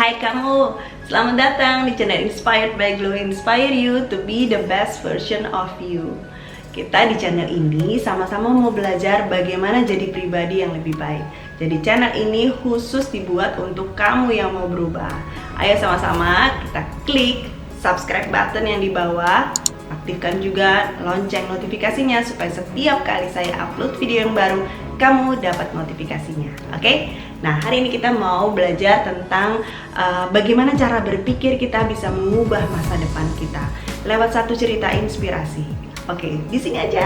Hai kamu, selamat datang di channel Inspired by Glow, Inspire you to be the best version of you. Kita di channel ini sama-sama mau belajar bagaimana jadi pribadi yang lebih baik. Jadi channel ini khusus dibuat untuk kamu yang mau berubah. Ayo sama-sama kita klik subscribe button yang di bawah. Aktifkan juga lonceng notifikasinya supaya setiap kali saya upload video yang baru, kamu dapat notifikasinya. Oke? Nah, hari ini kita mau belajar tentang bagaimana cara berpikir kita bisa mengubah masa depan kita lewat satu cerita inspirasi. Oke, di sini aja.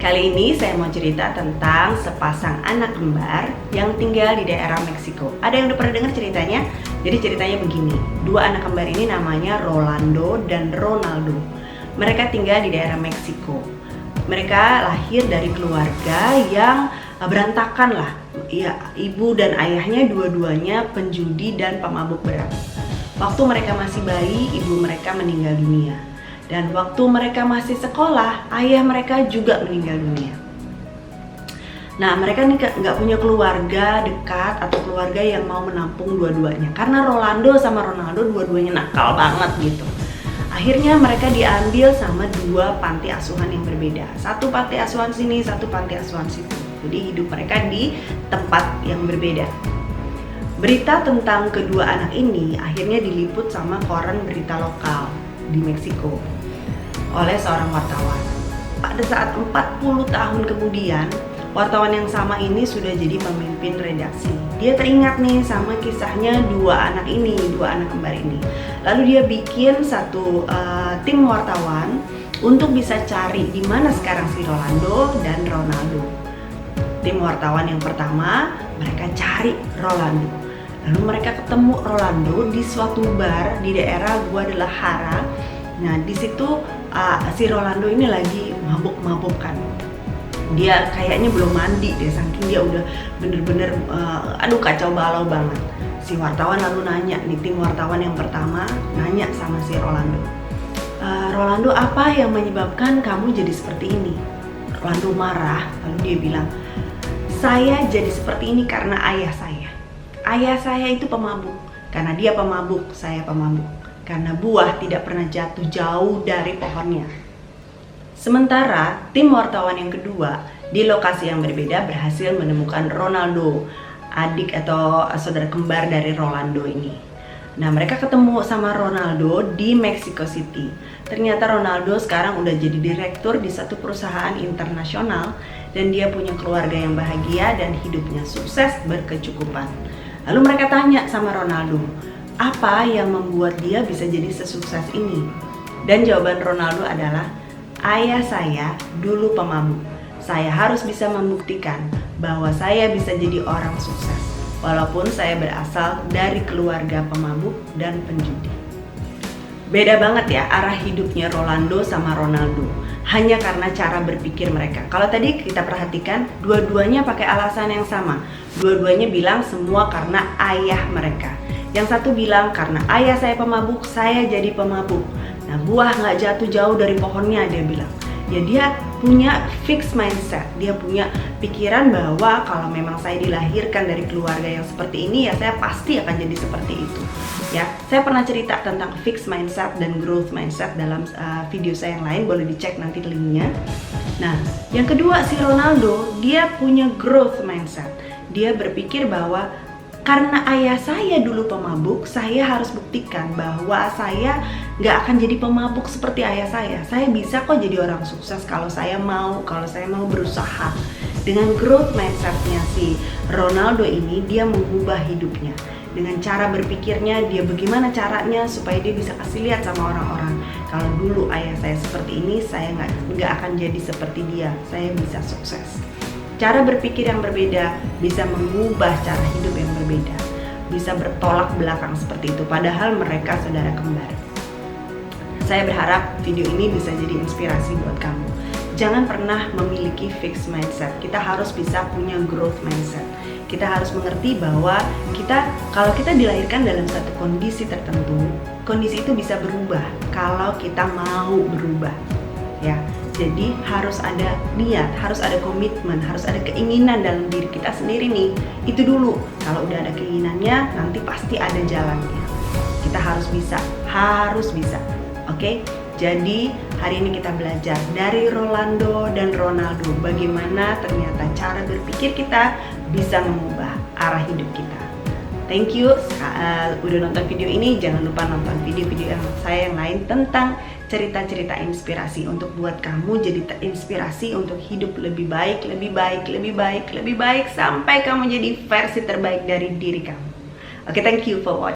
Kali ini saya mau cerita tentang sepasang anak kembar yang tinggal di daerah Meksiko. Ada yang udah pernah dengar ceritanya? Jadi ceritanya begini, dua anak kembar ini namanya Rolando dan Ronaldo. Mereka tinggal di daerah Meksiko. Mereka lahir dari keluarga yang berantakan lah. Ya, ibu dan ayahnya dua-duanya penjudi dan pemabuk berat. Waktu mereka masih bayi, ibu mereka meninggal dunia. Dan waktu mereka masih sekolah, ayah mereka juga meninggal dunia. Nah, mereka nih nggak punya keluarga dekat atau keluarga yang mau menampung dua-duanya. Karena Rolando sama Ronaldo dua-duanya nakal banget gitu. Akhirnya mereka diambil sama dua panti asuhan yang berbeda. Satu panti asuhan sini, satu panti asuhan situ. Jadi hidup mereka di tempat yang berbeda. Berita tentang kedua anak ini akhirnya diliput sama koran berita lokal di Meksiko oleh seorang wartawan. Pada saat 40 tahun kemudian, wartawan yang sama ini sudah jadi pemimpin redaksi. Dia teringat nih sama kisahnya dua anak ini, dua anak kembar ini. Lalu dia bikin satu tim wartawan untuk bisa cari di mana sekarang si Rolando dan Ronaldo. Tim wartawan yang pertama, mereka cari Rolando. Lalu mereka ketemu Rolando di suatu bar di daerah Guadalajara. Nah, di situ si Rolando ini lagi mabuk-mabukan. Dia kayaknya belum mandi deh, saking dia udah bener-bener kacau balau banget. Si wartawan lalu nanya, nih tim wartawan yang pertama nanya sama si Rolando, Rolando, apa yang menyebabkan kamu jadi seperti ini? Rolando marah, lalu dia bilang, saya jadi seperti ini karena ayah saya. Ayah saya itu pemabuk. Karena dia pemabuk, saya pemabuk. Karena buah tidak pernah jatuh jauh dari pohonnya. Sementara tim wartawan yang kedua di lokasi yang berbeda berhasil menemukan Ronaldo, adik atau saudara kembar dari Rolando ini. Nah, mereka ketemu sama Ronaldo di Mexico City. Ternyata Ronaldo sekarang udah jadi direktur di satu perusahaan internasional dan dia punya keluarga yang bahagia dan hidupnya sukses berkecukupan. Lalu mereka tanya sama Ronaldo, apa yang membuat dia bisa jadi sesukses ini? Dan jawaban Ronaldo adalah, ayah saya dulu pemabuk. Saya harus bisa membuktikan bahwa saya bisa jadi orang sukses, walaupun saya berasal dari keluarga pemabuk dan penjudi. Beda banget ya arah hidupnya Rolando sama Ronaldo, hanya karena cara berpikir mereka. Kalau tadi kita perhatikan, dua-duanya pakai alasan yang sama. Dua-duanya bilang semua karena ayah mereka. Yang satu bilang, karena ayah saya pemabuk, saya jadi pemabuk. Nah, buah nggak jatuh jauh dari pohonnya, dia bilang. Ya, dia punya fixed mindset. Dia punya pikiran bahwa kalau memang saya dilahirkan dari keluarga yang seperti ini, ya saya pasti akan jadi seperti itu. Ya, saya pernah cerita tentang fixed mindset dan growth mindset dalam video saya yang lain, boleh dicek nanti linknya. Nah, yang kedua si Ronaldo, dia punya growth mindset. Dia berpikir bahwa karena ayah saya dulu pemabuk, saya harus buktikan bahwa saya nggak akan jadi pemabuk seperti ayah saya. Saya bisa kok jadi orang sukses kalau saya mau berusaha. Dengan growth mindsetnya si Ronaldo ini, dia mengubah hidupnya. Dengan cara berpikirnya, dia bagaimana caranya supaya dia bisa kasih lihat sama orang-orang. Kalau dulu ayah saya seperti ini, saya nggak akan jadi seperti dia. Saya bisa sukses. Cara berpikir yang berbeda bisa mengubah cara hidup yang berbeda, bisa bertolak belakang seperti itu, padahal mereka saudara kembar. Saya berharap video ini bisa jadi inspirasi buat kamu. Jangan pernah memiliki fixed mindset. Kita harus bisa punya growth mindset. Kita harus mengerti bahwa kalau kita dilahirkan dalam satu kondisi tertentu, kondisi itu bisa berubah kalau kita mau berubah, ya. Jadi harus ada niat, harus ada komitmen, harus ada keinginan dalam diri kita sendiri nih. Itu dulu. Kalau udah ada keinginannya, nanti pasti ada jalannya. Kita harus bisa, Oke? Jadi hari ini kita belajar dari Rolando dan Ronaldo bagaimana ternyata cara berpikir kita bisa mengubah arah hidup kita. Thank you udah nonton video ini. Jangan lupa nonton video-video saya yang lain tentang cerita-cerita inspirasi untuk buat kamu jadi terinspirasi untuk hidup lebih baik sampai kamu jadi versi terbaik dari diri kamu. Oke, thank you for watching.